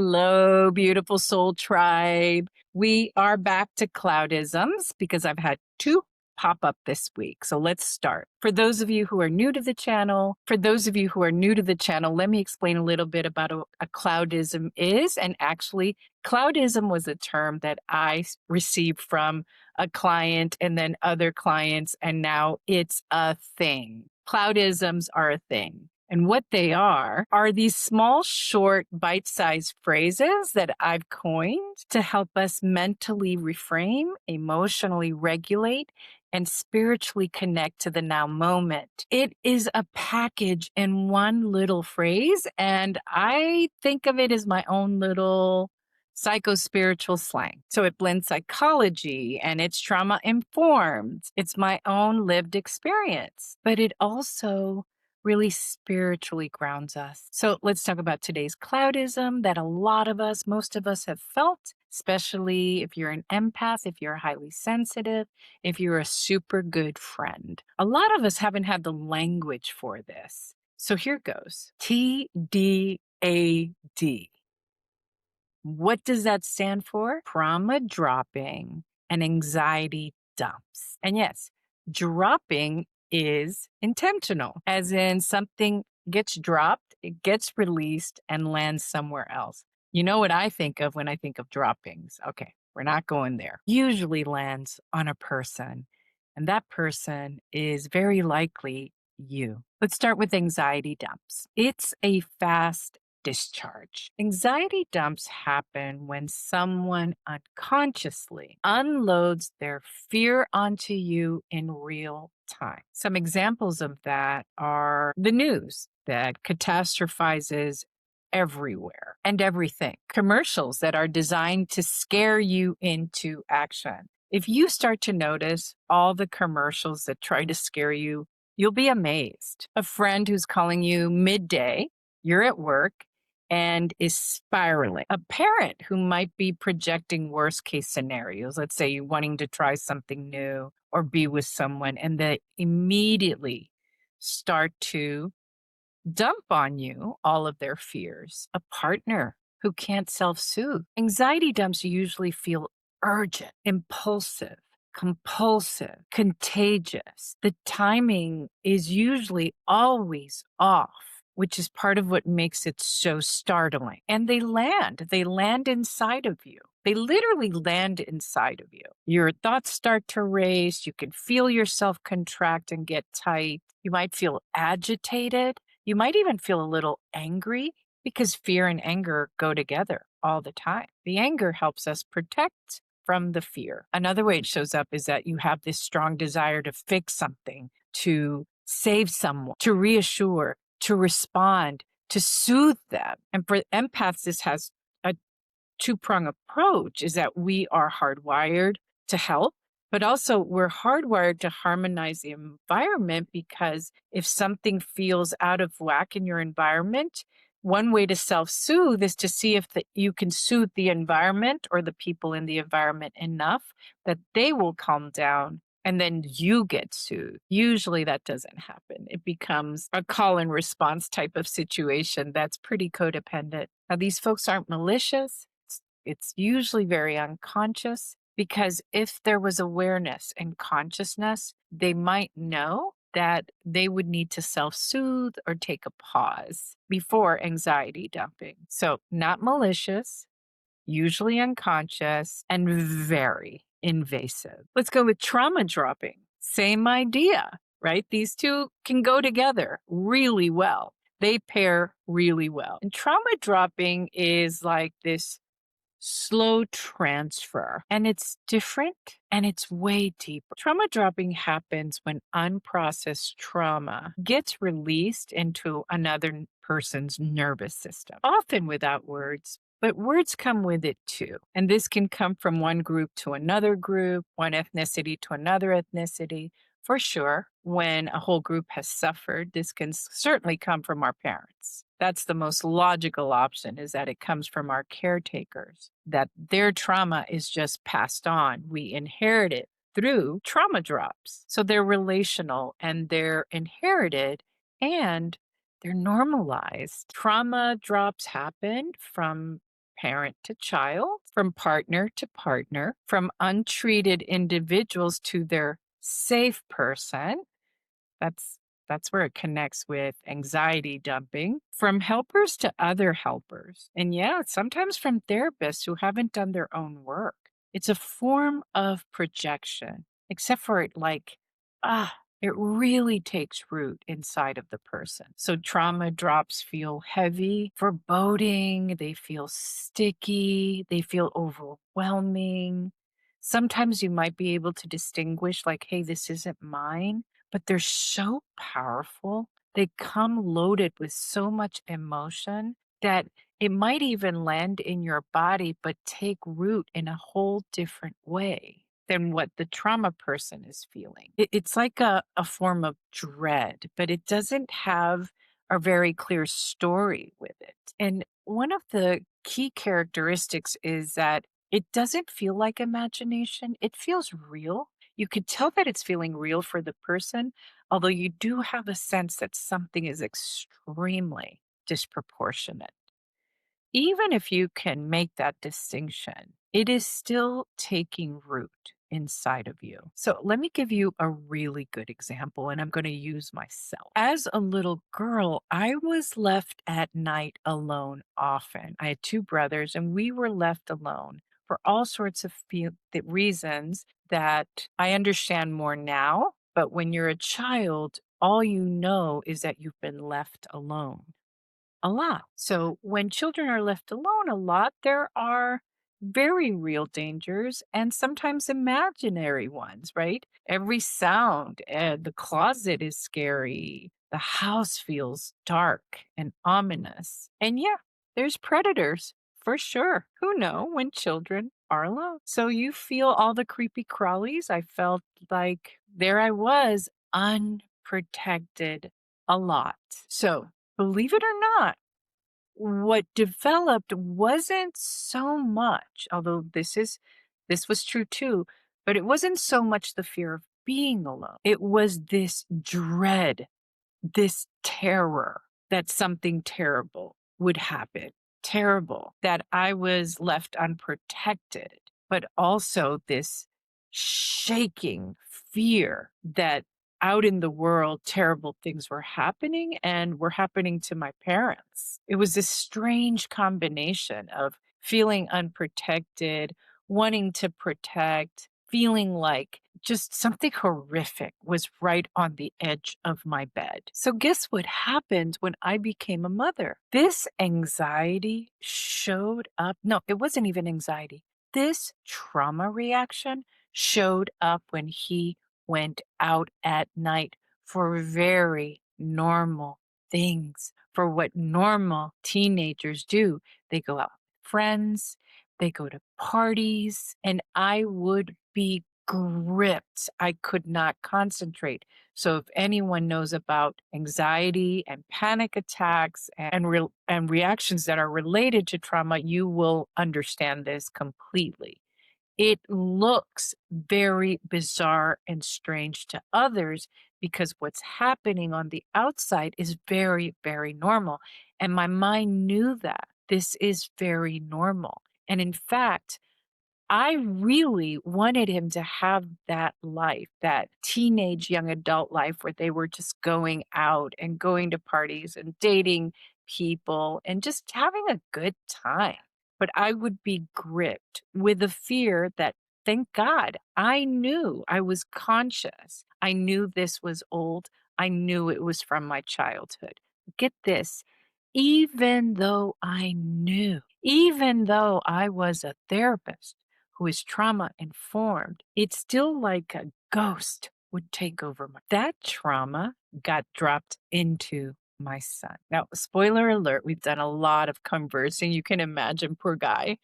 Hello, beautiful soul tribe. We are back to Cloudisms because I've had two pop up this week. So let's start. For those of you who are new to the channel, let me explain a little bit about a Cloudism is. And actually, Cloudism was a term that I received from a client and then other clients, and now it's a thing. Cloudisms are a thing. And what they are these small, short, bite-sized phrases that I've coined to help us mentally reframe, emotionally regulate, and spiritually connect to the now moment. It is a package in one little phrase, and I think of it as my own little psycho-spiritual slang. So it blends psychology and it's trauma-informed. It's my own lived experience, but it also really spiritually grounds us. So let's talk about today's Cloudism that most of us have felt, especially if you're an empath, if you're highly sensitive, if you're a super good friend. A lot of us haven't had the language for this. So here goes. TDAD. What does that stand for? Trauma dropping and anxiety dumps. And yes, dropping is intentional, as in something gets dropped, it gets released and lands somewhere else. You know what I think of when I think of droppings? Okay, we're not going there. Usually lands on a person, and that person is very likely you. Let's start with anxiety dumps. It's a fast discharge. Anxiety dumps happen when someone unconsciously unloads their fear onto you in real time. Some examples of that are the news that catastrophizes everywhere and everything, commercials that are designed to scare you into action. If you start to notice all the commercials that try to scare you, you'll be amazed. A friend who's calling you midday, you're at work, and is spiraling. A parent who might be projecting worst case scenarios, let's say you're wanting to try something new or be with someone, and they immediately start to dump on you all of their fears. A partner who can't self-soothe. Anxiety dumps usually feel urgent, impulsive, compulsive, contagious. The timing is usually always off, which is part of what makes it so startling. And they land inside of you. They literally land inside of you. Your thoughts start to race. You can feel yourself contract and get tight. You might feel agitated. You might even feel a little angry because fear and anger go together all the time. The anger helps us protect from the fear. Another way it shows up is that you have this strong desire to fix something, to save someone, to reassure, to respond, to soothe them. And for empaths, this has a two-prong approach, is that we are hardwired to help, but also we're hardwired to harmonize the environment, because if something feels out of whack in your environment, one way to self-soothe is to see if you can soothe the environment or the people in the environment enough that they will calm down, and then you get soothed. Usually that doesn't happen. It becomes a call and response type of situation that's pretty codependent. Now, these folks aren't malicious. It's usually very unconscious, because if there was awareness and consciousness, they might know that they would need to self-soothe or take a pause before anxiety dumping. So not malicious, usually unconscious, and very invasive. Let's go with trauma dropping. Same idea, right? These two can go together really well. They pair really well. And trauma dropping is like this slow transfer, and it's different and it's way deeper. Trauma dropping happens when unprocessed trauma gets released into another person's nervous system, often without words, but words come with it too. And this can come from one group to another group, one ethnicity to another ethnicity. For sure, when a whole group has suffered, this can certainly come from our parents. That's the most logical option, is that it comes from our caretakers, that their trauma is just passed on. We inherit it through trauma drops. So they're relational and they're inherited and they're normalized. Trauma drops happen from parent to child, from partner to partner, from untreated individuals to their safe person. That's that's where it connects with anxiety dumping, from helpers to other helpers. And yeah, sometimes from therapists who haven't done their own work. It's a form of projection, except for it it really takes root inside of the person. So trauma drops feel heavy, foreboding, they feel sticky, they feel overwhelming. Sometimes you might be able to distinguish, like, hey, this isn't mine, but they're so powerful. They come loaded with so much emotion that it might even land in your body, but take root in a whole different way than what the trauma person is feeling. It's like a form of dread, but it doesn't have a very clear story with it. And one of the key characteristics is that it doesn't feel like imagination, it feels real. You could tell that it's feeling real for the person, although you do have a sense that something is extremely disproportionate. Even if you can make that distinction, it is still taking root inside of you. So let me give you a really good example, and I'm going to use myself. As a little girl, I was left at night alone often. I had two brothers, and we were left alone for all sorts of reasons that I understand more now. But when you're a child, all you know is that you've been left alone a lot. So when children are left alone a lot, there are very real dangers and sometimes imaginary ones, right? Every sound, the closet is scary. The house feels dark and ominous. And yeah, there's predators for sure who know when children are alone. So you feel all the creepy crawlies. I felt like there I was, unprotected a lot. So believe it or not, what developed wasn't so much, although this was true too, but it wasn't so much the fear of being alone. It was this dread, this terror that something terrible would happen. Terrible that I was left unprotected, but also this shaking fear that out in the world, terrible things were happening and were happening to my parents. It was this strange combination of feeling unprotected, wanting to protect, feeling like just something horrific was right on the edge of my bed. So, guess what happened when I became a mother? This anxiety showed up. No, it wasn't even anxiety. This trauma reaction showed up when he went out at night for very normal things, for what normal teenagers do. They go out with friends, they go to parties, and I would be gripped. I could not concentrate. So if anyone knows about anxiety and panic attacks and reactions that are related to trauma, you will understand this completely. It looks very bizarre and strange to others because what's happening on the outside is very, very normal. And my mind knew that this is very normal. And in fact, I really wanted him to have that life, that teenage young adult life where they were just going out and going to parties and dating people and just having a good time. But I would be gripped with the fear that, thank God, I knew I was conscious. I knew this was old. I knew it was from my childhood. Get this, even though I knew, even though I was a therapist who is trauma informed, it's still like a ghost would take over. That trauma got dropped into my son. Now, spoiler alert, we've done a lot of conversing. You can imagine, poor guy,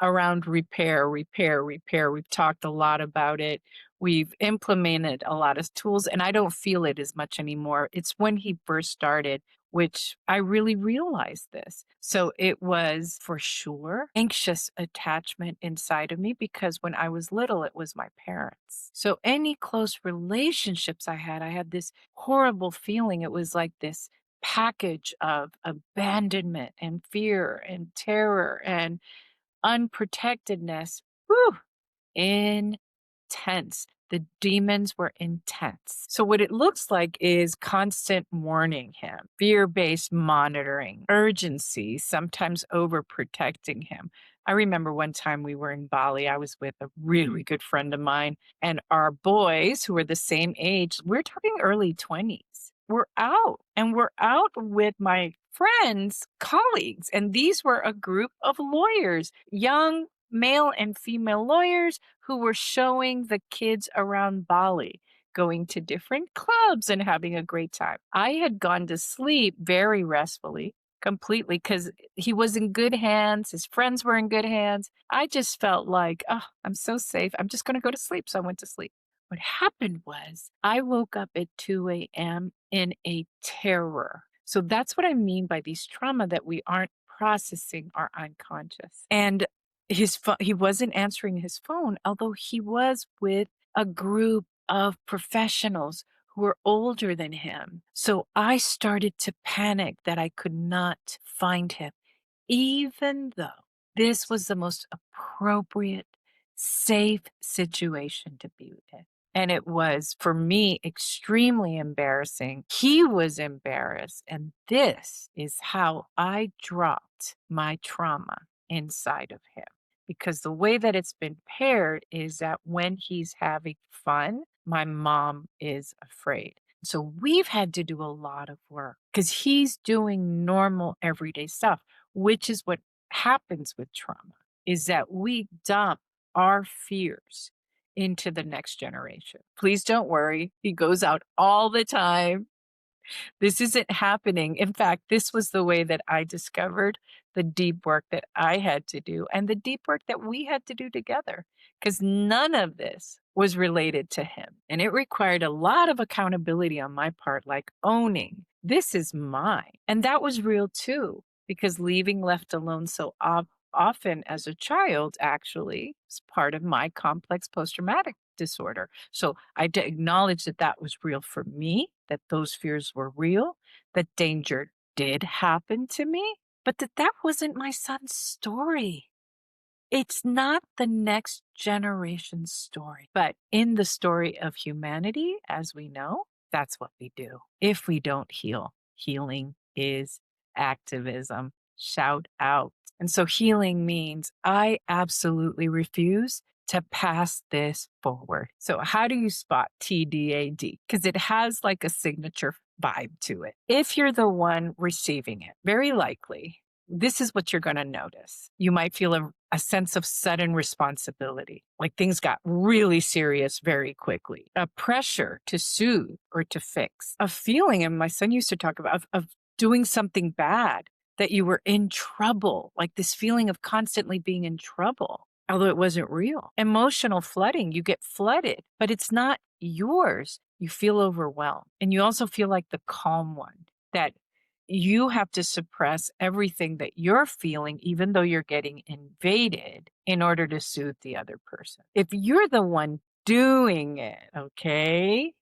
around repair, repair, repair. We've talked a lot about it. We've implemented a lot of tools, and I don't feel it as much anymore. It's when he first started, which I really realized this. So it was for sure anxious attachment inside of me because when I was little, it was my parents. So any close relationships I had this horrible feeling. It was like this package of abandonment and fear and terror and unprotectedness. Whew, intense. The demons were intense. So, what it looks like is constant warning him, fear based monitoring, urgency, sometimes overprotecting him. I remember one time we were in Bali. I was with a really good friend of mine, and our boys, who were the same age, we're talking early 20s, we're out with my friends, colleagues, and these were a group of lawyers, young male and female lawyers who were showing the kids around Bali, going to different clubs and having a great time. I had gone to sleep very restfully, completely, because he was in good hands. His friends were in good hands. I just felt like, oh, I'm so safe. I'm just going to go to sleep. So I went to sleep. What happened was I woke up at 2 a.m. in a terror. So that's what I mean by these trauma that we aren't processing our unconscious. And he wasn't answering his phone, although he was with a group of professionals who were older than him. So I started to panic that I could not find him, even though this was the most appropriate, safe situation to be in. And it was, for me, extremely embarrassing. He was embarrassed. And this is how I dropped my trauma inside of him. Because the way that it's been paired is that when he's having fun, my mom is afraid. So we've had to do a lot of work because he's doing normal everyday stuff, which is what happens with trauma, is that we dump our fears into the next generation. Please don't worry. He goes out all the time. This isn't happening. In fact, this was the way that I discovered the deep work that I had to do and the deep work that we had to do together, because none of this was related to him. And it required a lot of accountability on my part, like owning this is mine. And that was real too, because leaving left alone so often as a child actually is part of my complex post traumatic disorder. So I had to acknowledge that that was real for me, that those fears were real, that danger did happen to me, but that wasn't my son's story. It's not the next generation's story. But in the story of humanity, as we know, that's what we do. If we don't heal, healing is activism. Shout out. And so healing means I absolutely refuse to pass this forward. So how do you spot TDAD? Because it has like a signature vibe to it. If you're the one receiving it, very likely, this is what you're going to notice. You might feel a sense of sudden responsibility, like things got really serious very quickly, a pressure to soothe or to fix, a feeling, and my son used to talk about, of doing something bad, that you were in trouble, like this feeling of constantly being in trouble, although it wasn't real. Emotional flooding, you get flooded, but it's not yours. You feel overwhelmed. And you also feel like the calm one, that you have to suppress everything that you're feeling, even though you're getting invaded, in order to soothe the other person. If you're the one doing it, okay?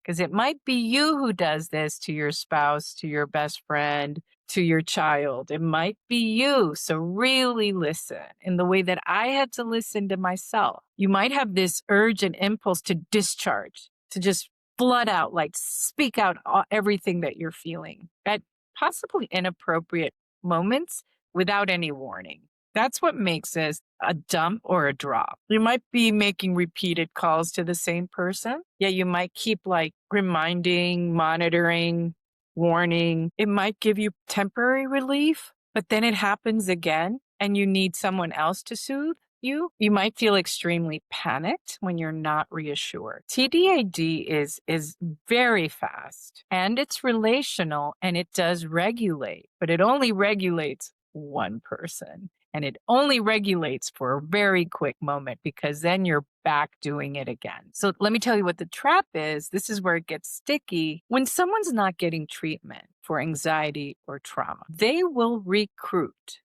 Because it might be you who does this to your spouse, to your best friend, to your child. It might be you. So really listen in the way that I had to listen to myself. You might have this urge and impulse to discharge, to just flood out, like speak out everything that you're feeling at possibly inappropriate moments without any warning. That's what makes this a dump or a drop. You might be making repeated calls to the same person. Yeah, you might keep like reminding, monitoring, warning. It might give you temporary relief, but then it happens again and you need someone else to soothe you. You might feel extremely panicked when you're not reassured. TDAD is very fast and it's relational and it does regulate, but it only regulates one person. And it only regulates for a very quick moment because then you're back doing it again. So let me tell you what the trap is. This is where it gets sticky. When someone's not getting treatment for anxiety or trauma, they will recruit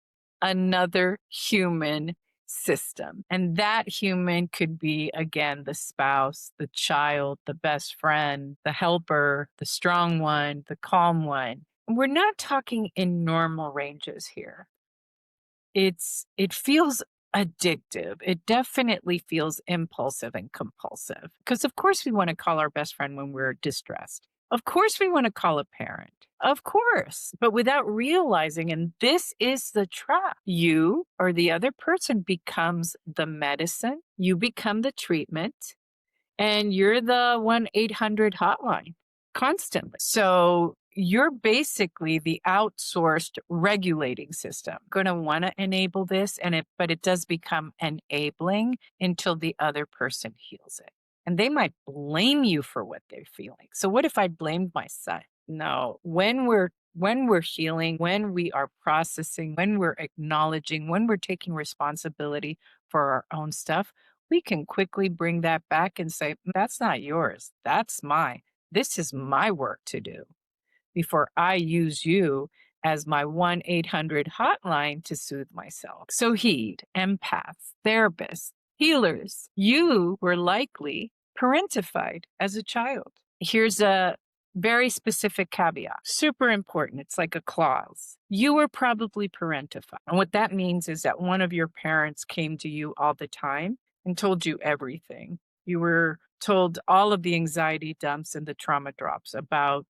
another human system. And that human could be, again, the spouse, the child, the best friend, the helper, the strong one, the calm one. we're not talking in normal ranges here. It feels addictive. It definitely feels impulsive and compulsive. Because of course we want to call our best friend when we're distressed. Of course we want to call a parent. Of course. But without realizing, and this is the trap, you or the other person becomes the medicine, you become the treatment, and you're the 1-800 hotline constantly. So you're basically the outsourced regulating system. Going to want to enable this, but it does become enabling until the other person heals it. And they might blame you for what they're feeling. So what if I blamed my son? No, when we're healing, when we are processing, when we're acknowledging, when we're taking responsibility for our own stuff, we can quickly bring that back and say, that's not yours. That's mine. This is my work to do before I use you as my 1-800 hotline to soothe myself. So, heed, empaths, therapists, healers, you were likely parentified as a child. Here's a very specific caveat, super important. It's like a clause. You were probably parentified. And what that means is that one of your parents came to you all the time and told you everything. You were told all of the anxiety dumps and the trauma drops about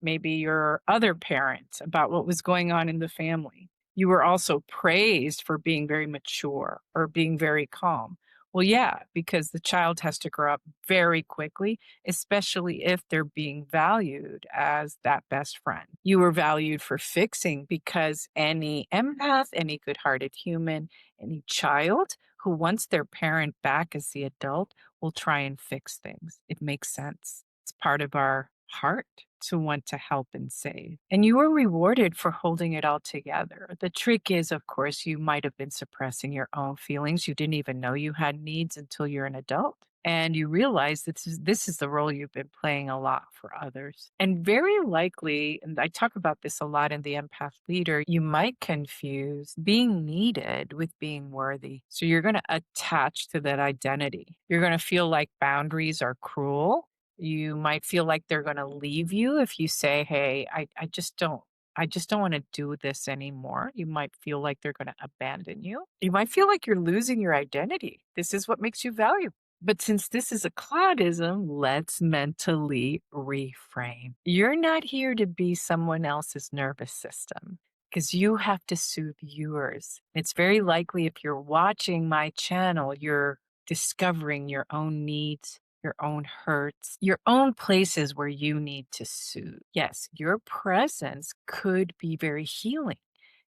maybe your other parent, about what was going on in the family. You were also praised for being very mature or being very calm. Well, yeah, because the child has to grow up very quickly, especially if they're being valued as that best friend. You were valued for fixing because any empath, any good hearted human, any child who wants their parent back as the adult will try and fix things. It makes sense. It's part of our heart to want to help and save. And you were rewarded for holding it all together. The trick is, of course, you might have been suppressing your own feelings. You didn't even know you had needs until you're an adult. And you realize this is the role you've been playing a lot for others. And very likely, and I talk about this a lot in the Empath Leader, you might confuse being needed with being worthy. So you're going to attach to that identity. You're going to feel like boundaries are cruel. You might feel like they're going to leave you if you say, hey, I just don't want to do this anymore. You might feel like they're going to abandon you. You might feel like you're losing your identity. This is what makes you valuable. But since this is a Cloudism, let's mentally reframe. You're not here to be someone else's nervous system because you have to soothe yours. It's very likely if you're watching my channel, you're discovering your own needs, your own hurts, your own places where you need to soothe. Yes, your presence could be very healing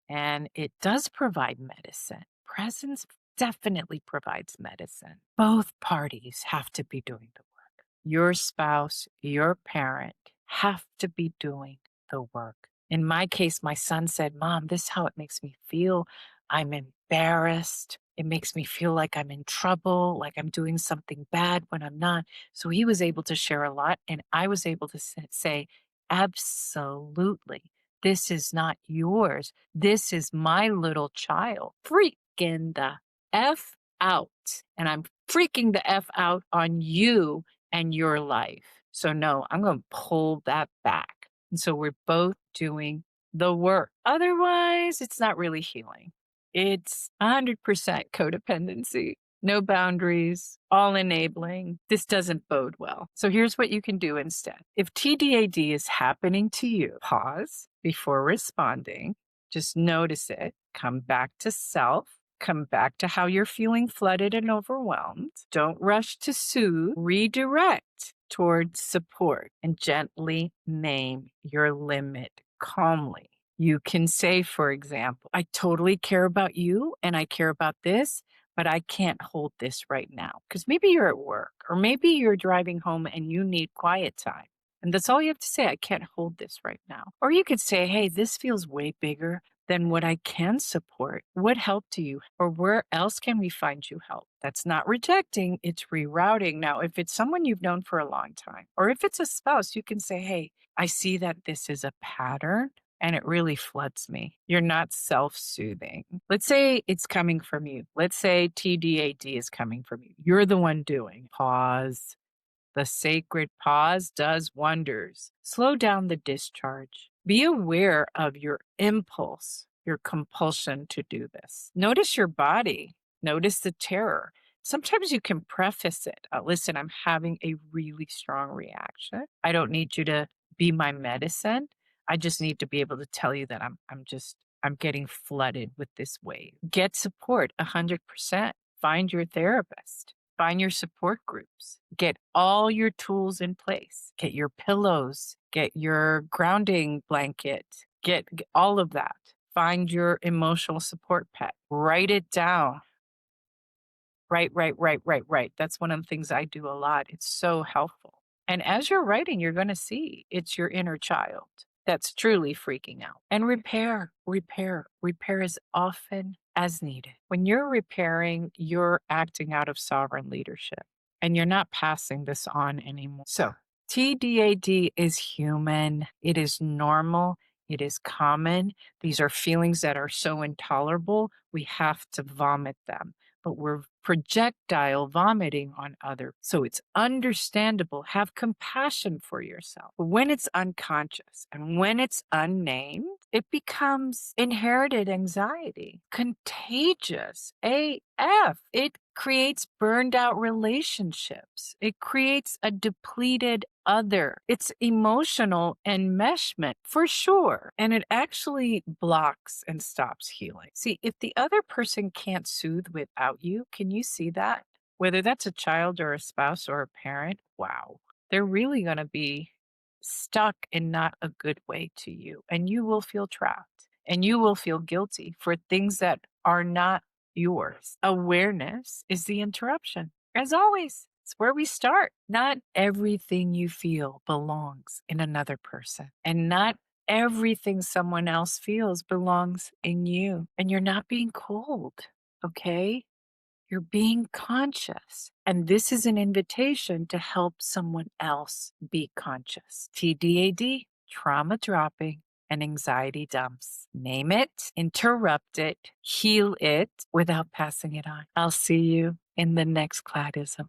and it does provide medicine. Presence definitely provides medicine. Both parties have to be doing the work. Your spouse, your parent have to be doing the work. In my case, my son said, Mom, this is how it makes me feel. I'm embarrassed. It makes me feel like I'm in trouble, like I'm doing something bad when I'm not. So he was able to share a lot, and I was able to say, absolutely. This is not yours. This is my little child. Freaking the F out. And I'm freaking the F out on you and your life. So, no, I'm going to pull that back. And so we're both doing the work. Otherwise, it's not really healing. It's 100% codependency. No boundaries, all enabling. This doesn't bode well. So here's what you can do instead. If TDAD is happening to you, pause before responding. Just notice it. Come back to self. Come back to how you're feeling flooded and overwhelmed. Don't rush to soothe. Redirect towards support and gently name your limit calmly. You can say, for example, I totally care about you and I care about this, but I can't hold this right now. Because maybe you're at work or maybe you're driving home and you need quiet time. And that's all you have to say. I can't hold this right now. Or you could say, hey, this feels way bigger than what I can support. What help do you, or where else can we find you help? That's not rejecting, it's rerouting. Now, if it's someone you've known for a long time, or if it's a spouse, you can say, hey, I see that this is a pattern and it really floods me. You're not self-soothing. Let's say it's coming from you. Let's say TDAD is coming from you. You're the one doing. Pause. The sacred pause does wonders. Slow down the discharge. Be aware of your impulse, your compulsion to do this. Notice your body, notice the terror. Sometimes you can preface it. Listen, I'm having a really strong reaction. I don't need you to be my medicine. I just need to be able to tell you that I'm getting flooded with this wave. Get support 100%. Find your therapist. Find your support groups. Get all your tools in place. Get your pillows. Get your grounding blanket. Get all of that. Find your emotional support pet. Write it down. Right. That's one of the things I do a lot. It's so helpful. And as you're writing, you're going to see it's your inner child that's truly freaking out. And repair as often as needed. When you're repairing, you're acting out of sovereign leadership and you're not passing this on anymore. So, TDAD is human, it is normal, it is common. These are feelings that are so intolerable, we have to vomit them. But we're projectile vomiting on others. So it's understandable. Have compassion for yourself. But when it's unconscious and when it's unnamed, it becomes inherited anxiety, contagious AF. It creates burned out relationships. It creates a depleted other. It's emotional enmeshment for sure. And it actually blocks and stops healing. See, if the other person can't soothe without you, can you see that? Whether that's a child or a spouse or a parent, wow, they're really going to be stuck in not a good way to you. And you will feel trapped and you will feel guilty for things that are not yours. Awareness is the interruption. As always, it's where we start. Not everything you feel belongs in another person, and not everything someone else feels belongs in you. And you're not being cold, okay? You're being conscious. And this is an invitation to help someone else be conscious. TDAD, trauma dropping, and anxiety dumps. Name it, interrupt it, heal it without passing it on. I'll see you in the next Cloudism.